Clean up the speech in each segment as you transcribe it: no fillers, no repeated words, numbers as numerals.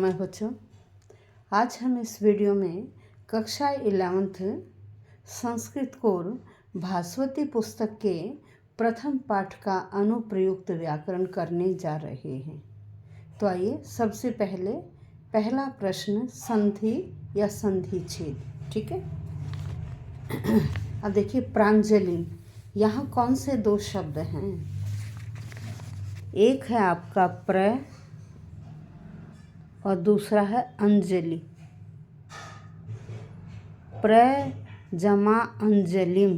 समय बच्चों, आज हम इस वीडियो में कक्षा 11th संस्कृत कोर भास्वती पुस्तक के प्रथम पाठ का अनुप्रयुक्त व्याकरण करने जा रहे हैं। तो आइए सबसे पहले पहला प्रश्न संधि या संधि छेद, ठीक है। अब देखिए प्रांजलि, यहाँ कौन से दो शब्द हैं? एक है आपका प्र और दूसरा है अंजलि। प्र जमा अंजलिम,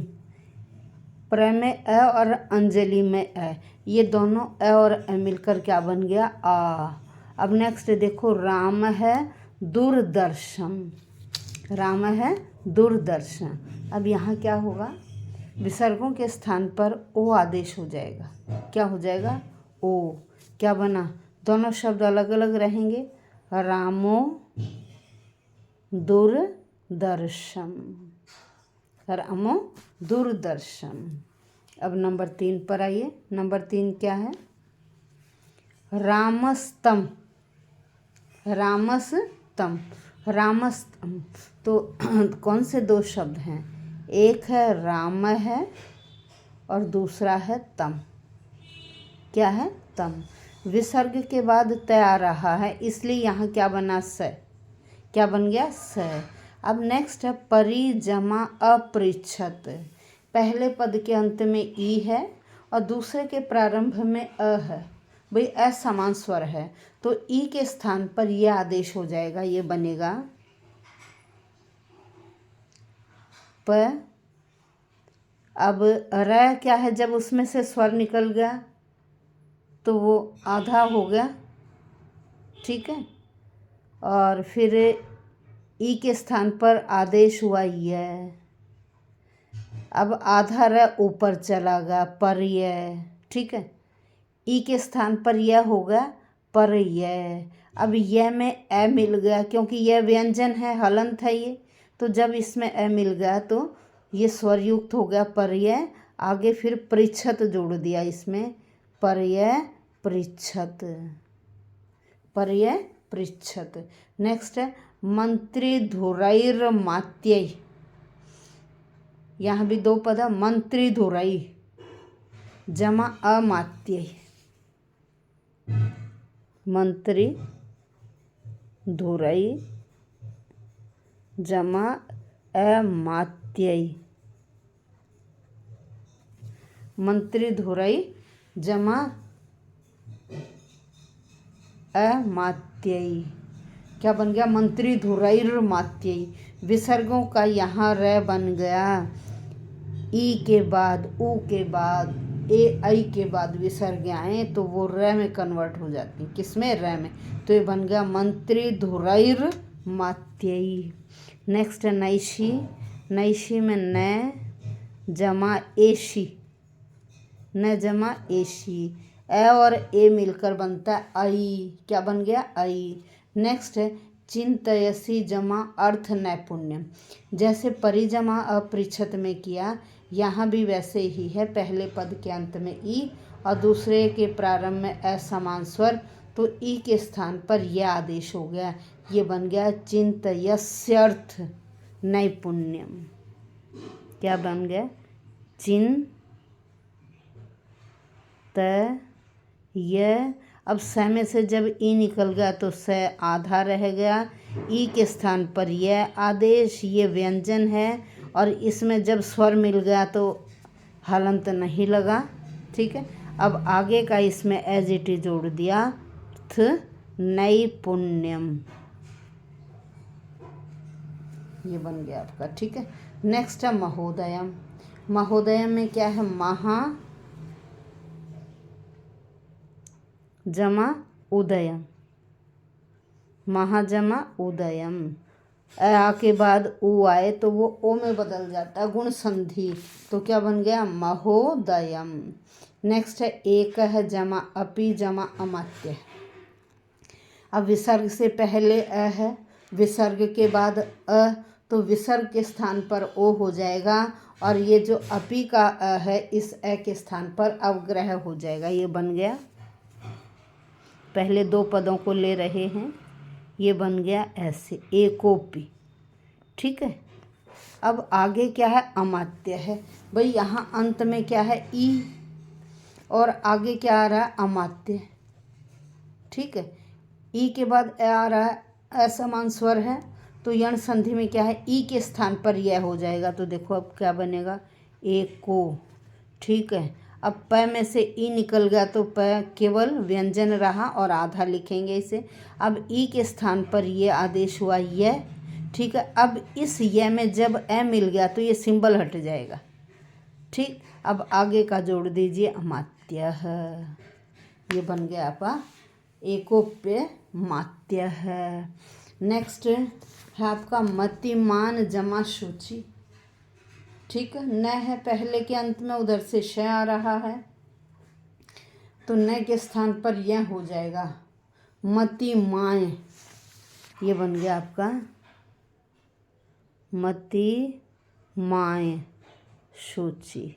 प्र में अ और अंजलि में अ, ये दोनों अ और अ मिलकर क्या बन गया? आ। अब नेक्स्ट देखो, राम है दूरदर्शन, राम है दूरदर्शन। अब यहाँ क्या होगा? विसर्गों के स्थान पर ओ आदेश हो जाएगा। क्या हो जाएगा? ओ। क्या बना? दोनों शब्द अलग अलग रहेंगे। रामो दूरदर्शन, रामो दूरदर्शन। अब नंबर 3 पर आइए। नंबर 3 क्या है? रामस्तम, रामस्तम, रामस्तम। तो कौन से दो शब्द हैं? एक है राम है और दूसरा है तम। क्या है? तम। विसर्ग के बाद त आ रहा है, इसलिए यहाँ क्या बना? स। क्या बन गया? स। अब नेक्स्ट है परिजमा अपृच्छत। पहले पद के अंत में ई है और दूसरे के प्रारंभ में अ है। भाई असमान स्वर है, तो ई के स्थान पर यह आदेश हो जाएगा। ये बनेगा प। अब र क्या है? जब उसमें से स्वर निकल गया तो वो आधा हो गया, ठीक है। और फिर ई के स्थान पर आदेश हुआ यह। अब आधा र ऊपर चला गया, पर यह, ठीक है। ई के स्थान पर यह हो गया पर यह। अब यह में अ मिल गया, क्योंकि यह व्यंजन है, हलंत है ये, तो जब इसमें अ मिल गया तो ये स्वरयुक्त हो गया पर यह। आगे फिर पृच्छत जोड़ दिया इसमें, पर यह पृच्छत, पर यह पृच्छत। नेक्स्ट है मंत्री धुरैर मात्यय। यहाँ भी दो पद है, मंत्री धुरई जमा अमात्यय, मंत्री धुरई जमा अमात्यय, मंत्री धुरई जमा अमात्यय। क्या बन गया? मंत्री धुरैर मात्यय। विसर्गों का यहाँ र बन गया। ई के बाद, ऊ के बाद, ए आई के बाद विसर्ग आए तो वो र में कन्वर्ट हो जाती। किसमें? र में। तो ये बन गया मंत्री धुरैर मात्यय। नेक्स्ट है नैशी। नैशी में न जमा एशी, न जमा एशी। ए और ए मिलकर बनता है आई। क्या बन गया? आई। नेक्स्ट है चिंतयसी जमा अर्थ नैपुण्यम। जैसे परिजमा अपृच्छत में किया, यहाँ भी वैसे ही है। पहले पद के अंत में ई और दूसरे के प्रारंभ में असमान स्वर, तो ई के स्थान पर यह आदेश हो गया। ये बन गया चिंतयस्यर्थ नैपुण्यम। क्या बन गया? य। अब स में से जब ई निकल गया तो स आधा रह गया। ई के स्थान पर यह आदेश, ये व्यंजन है और इसमें जब स्वर मिल गया तो हलंत नहीं लगा, ठीक है। अब आगे का इसमें एज इट इज जोड़ दिया, थ नैपुण्यम, ये बन गया आपका, ठीक है। नेक्स्ट है महोदयम। महोदयम में क्या है? महा जमा उदयम, महाजमा उदयम। आ के बाद ऊ आए तो वो ओ में बदल जाता है, गुण संधि, तो क्या बन गया? महोदयम। नेक्स्ट है एक है जमा अपि जमा अमात्य। अब विसर्ग से पहले अ है, विसर्ग के बाद अ, तो विसर्ग के स्थान पर ओ हो जाएगा और ये जो अपि का अ है, इस अ के स्थान पर अवग्रह हो जाएगा। ये बन गया। पहले दो पदों को ले रहे हैं, ये बन गया ऐसे एकोपी। ठीक है, अब आगे क्या है, अमात्य है भाई। यहाँ अंत में क्या है, ई, और आगे क्या आ रहा है, अमात्य। ठीक है, ई के बाद ए आ रहा है, असमान स्वर है, तो यण संधि में क्या है, ई के स्थान पर यह हो जाएगा। तो देखो अब क्या बनेगा, एको। ठीक है, अब प में से ई निकल गया तो प केवल व्यंजन रहा और आधा लिखेंगे इसे। अब ई के स्थान पर ये आदेश हुआ यह। ठीक है, अब इस य में जब ए मिल गया तो ये सिंबल हट जाएगा। ठीक, अब आगे का जोड़ दीजिए अमात्य। ये बन गया आपका एकोप्य मात्य है। नेक्स्ट है आपका मतिमान जमा सूची। ठीक है, न है पहले के अंत में, उधर से श आ रहा है, तो न के स्थान पर यह हो जाएगा मतिमाय। ये बन गया आपका मतिमाय सूची,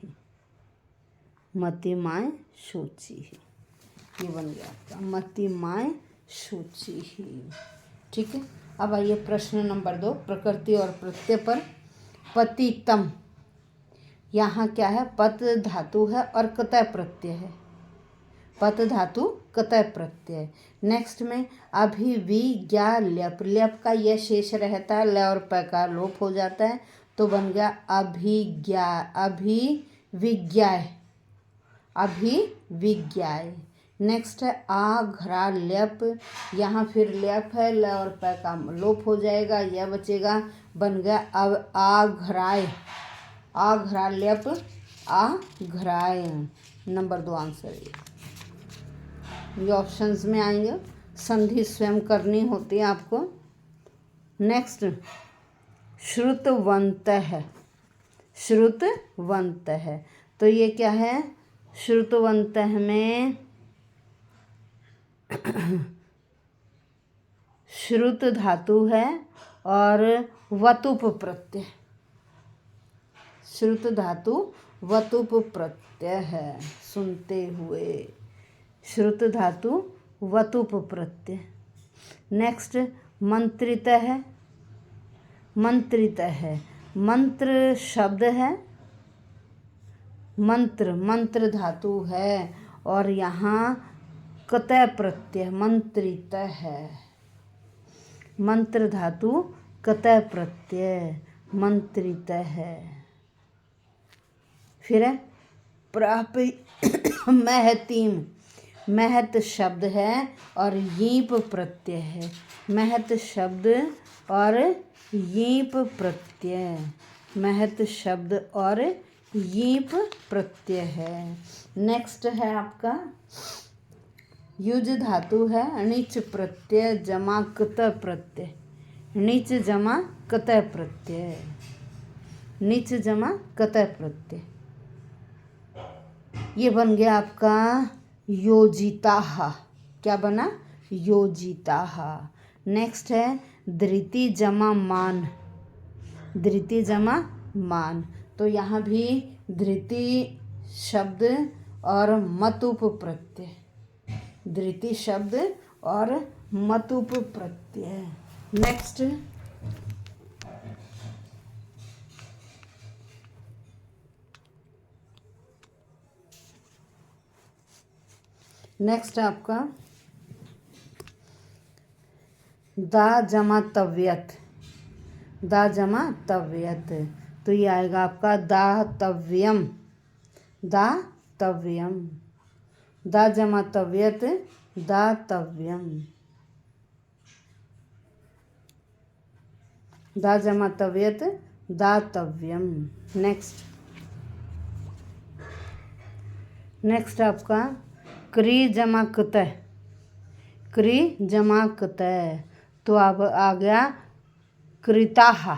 मतिमाय सूची। ये बन गया आपका मतिमाय सूची। ठीक है, अब आइए प्रश्न नंबर 2, प्रकृति और प्रत्यय पर। पतितम, यहाँ क्या है, पत धातु है और कतय प्रत्यय है। पत धातु कतय प्रत्यय। नेक्स्ट में अभिविज्ञा ल्यप, ल्यप का यह शेष रहता है, ल और प का लोप हो जाता है, तो बन गया अभिज्ञा, अभिविज्ञाय, अभिविज्ञाय। नेक्स्ट है आघ्रा ल्यप, यहाँ फिर ल्यप है, ल और प का लोप हो जाएगा, यह बचेगा, बन गया अब आघ्राय, आघ्रा ल्यप आघ्राय। नंबर 2 आंसर ये ऑप्शंस में आएंगे, संधि स्वयं करनी होती है आपको। नेक्स्ट श्रुतवंत है, श्रुतवंत है, तो ये क्या है, श्रुतवंत में श्रुत धातु है और वतुप प्रत्यय, श्रुत धातु वतुप प्रत्यय है, सुनते हुए, श्रुत धातु वतुप प्रत्यय। नेक्स्ट मंत्रित है, मंत्रित है, मंत्र शब्द है, मंत्र, मंत्र धातु है, और यहाँ कतय प्रत्यय मंत्रित है, मंत्र धातु कतय प्रत्यय मंत्रित है। फिर है प्राप महतीम, महत शब्द है और यीप प्रत्यय है, महत शब्द और यीप प्रत्यय, महत शब्द और यीप प्रत्यय है। नेक्स्ट है आपका युज धातु है, णिच प्रत्यय जमा कतय प्रत्यय, णिच जमा कतय प्रत्यय, णिच जमा कतय प्रत्यय। ये बन गया आपका योजिताः, क्या बना, योजिताः। नेक्स्ट है धृति जमा मान, धृति जमा मान, तो यहाँ भी धृति शब्द और मतुप प्रत्यय, धृति शब्द और मतुप प्रत्यय। नेक्स्ट नेक्स्ट आपका दा जमा तव्यत, दा जमा तव्यत, तो ये आएगा आपका दातव्यम, दातव्यम, दा जमा तव्यत दातव्यम, दा जमा तव्यत दातव्यम। नेक्स्ट आपका क्री जमा कतय, क्री जमा कतय, तो अब आ गया कृताः,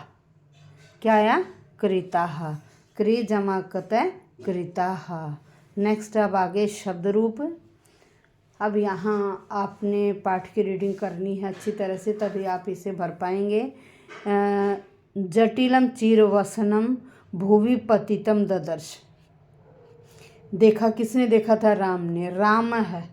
क्या आया, कृताः, क्री जमा कतय कृताः। नेक्स्ट अब आगे शब्द रूप। अब यहाँ आपने पाठ की रीडिंग करनी है अच्छी तरह से, तभी आप इसे भर पाएंगे। जटिलम चीरवसनम भुवि पतितम ददर्श, देखा किसने देखा था, राम ने, राम है,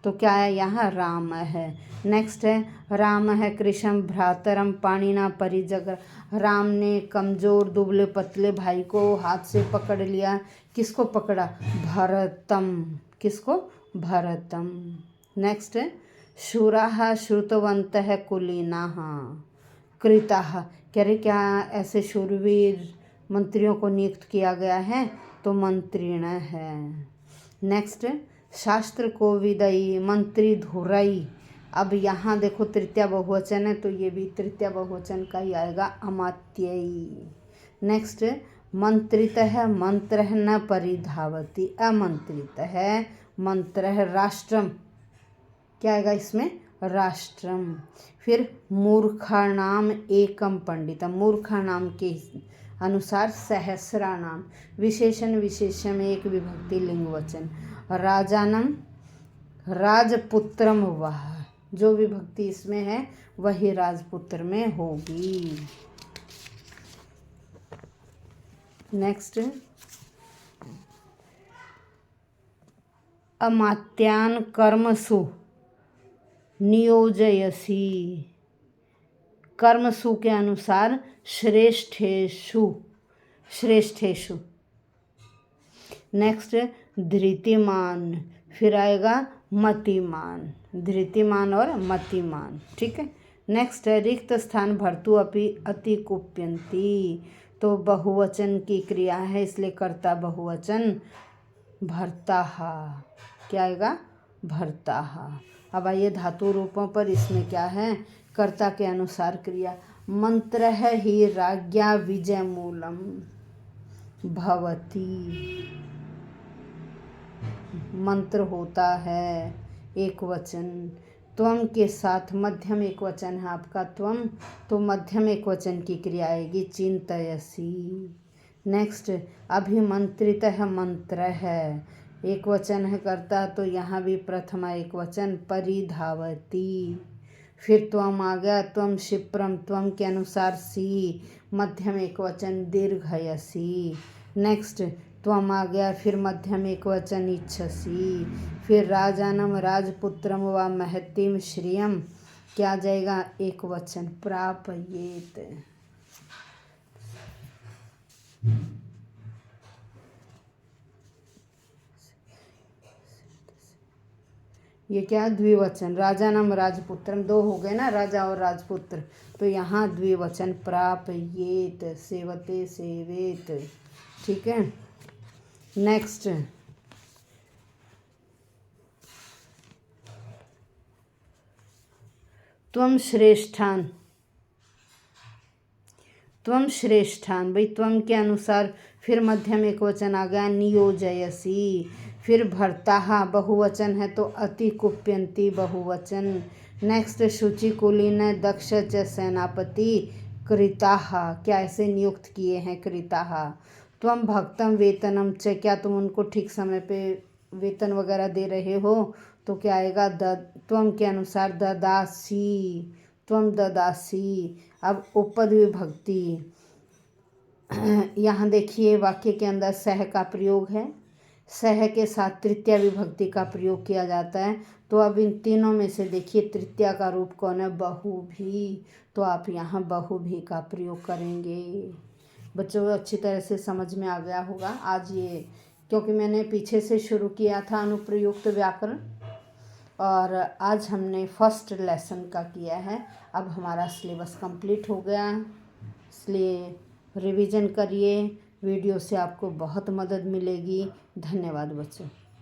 तो क्या है यहाँ राम है। नेक्स्ट है राम है कृशम भ्रातरम पाणिना परिजग्र। राम ने कमज़ोर दुबले पतले भाई को हाथ से पकड़ लिया। किसको पकड़ा? भरतम। किसको? भरतम। नेक्स्ट है शूराः श्रुतवन्तः कुलीनाः कृताः। कह रहे क्या ऐसे शूरवीर मंत्रियों को नियुक्त किया गया है? तो मंत्रिण है। नेक्स्ट शास्त्र को विदयी मंत्री धुरई। अब यहाँ देखो तृतीया बहुवचन है तो ये भी तृतीया बहुवचन का ही आएगा, अमात्ययी। नेक्स्ट मंत्रित है मंत्र न परिधावती। अमंत्रित है मंत्र है राष्ट्रम। क्या आएगा इसमें? राष्ट्रम। फिर मूर्खाणाम एकम पंडितम। मूर्खाणाम के अनुसार सहस्राणाम विशेषण विशेषण एक विभक्ति लिंग वचन। राजानम राजपुत्रम वह। जो विभक्ति इसमें है वही राजपुत्र में होगी। नेक्स्ट अमात्यान कर्मसु नियोजयसी। कर्मसु के अनुसार श्रेष्ठेषु। श्रेष्ठेषु। नेक्स्ट धृतिमान। फिर आएगा मतिमान। धृतिमान और मतिमान। ठीक है। नेक्स्ट है रिक्त स्थान भर्तु अपि अति कुप्यंती। तो बहुवचन की क्रिया है इसलिए कर्ता बहुवचन भर्ताः। क्या आएगा? भर्ताः। अब आइए धातु रूपों पर। इसमें क्या है? कर्ता के अनुसार क्रिया। मंत्र है ही राज्ञा विजय मूलम भवती। मंत्र होता है एक वचन। त्वम के साथ मध्यम एक वचन है आपका त्वम, तो मध्यम एक वचन की क्रिया आएगी चिंतयसी। नेक्स्ट अभिमंत्रित है मंत्र है एक वचन है कर्ता, तो यहाँ भी प्रथमा एक वचन परिधावती। फिर त्वम आ गया। त्वम क्षिप्रम। त्वम के अनुसार सी मध्यम एक वचन दीर्घयसी। नेक्स्ट त्वम आ गया। फिर मध्यम एक वचन इच्छसी। फिर राजानम राजपुत्रम व महतीम श्रियम। क्या जाएगा? एक वचन प्रापयेत। ये क्या? द्विवचन। राजानम राजपुत्रम। दो हो गए ना, राजा और राजपुत्र, तो यहाँ द्विवचन प्रापयेत। सेवते सेवेत। ठीक है। नेक्स्ट त्वम श्रेष्ठान। त्वम श्रेष्ठान। भाई त्वम के अनुसार फिर मध्यम एक वचन आ गया नियोजयसी। फिर भर्ताः बहुवचन है तो अति कुप्यंती बहुवचन। नेक्स्ट शुचि कुलीन दक्ष च सेनापति कृताः। क्या ऐसे नियुक्त किए हैं? कृताः। त्वम भक्तम वेतनम च। क्या तुम उनको ठीक समय पे वेतन वगैरह दे रहे हो? तो क्या आएगा? त्वम के अनुसार ददासी। त्वम ददासी। अब उपपद विभक्ति। यहाँ देखिए वाक्य के अंदर सह का प्रयोग है। सह के साथ तृतीया विभक्ति का प्रयोग किया जाता है। तो अब इन तीनों में से देखिए तृतीया का रूप कौन है? बहु भी। तो आप यहाँ बहु भी का प्रयोग करेंगे। बच्चों अच्छी तरह से समझ में आ गया होगा आज ये, क्योंकि मैंने पीछे से शुरू किया था अनुप्रयुक्त व्याकरण, और आज हमने फर्स्ट लेसन का किया है। अब हमारा सिलेबस कंप्लीट हो गया, इसलिए रिवीजन करिए। वीडियो से आपको बहुत मदद मिलेगी। धन्यवाद बच्चों।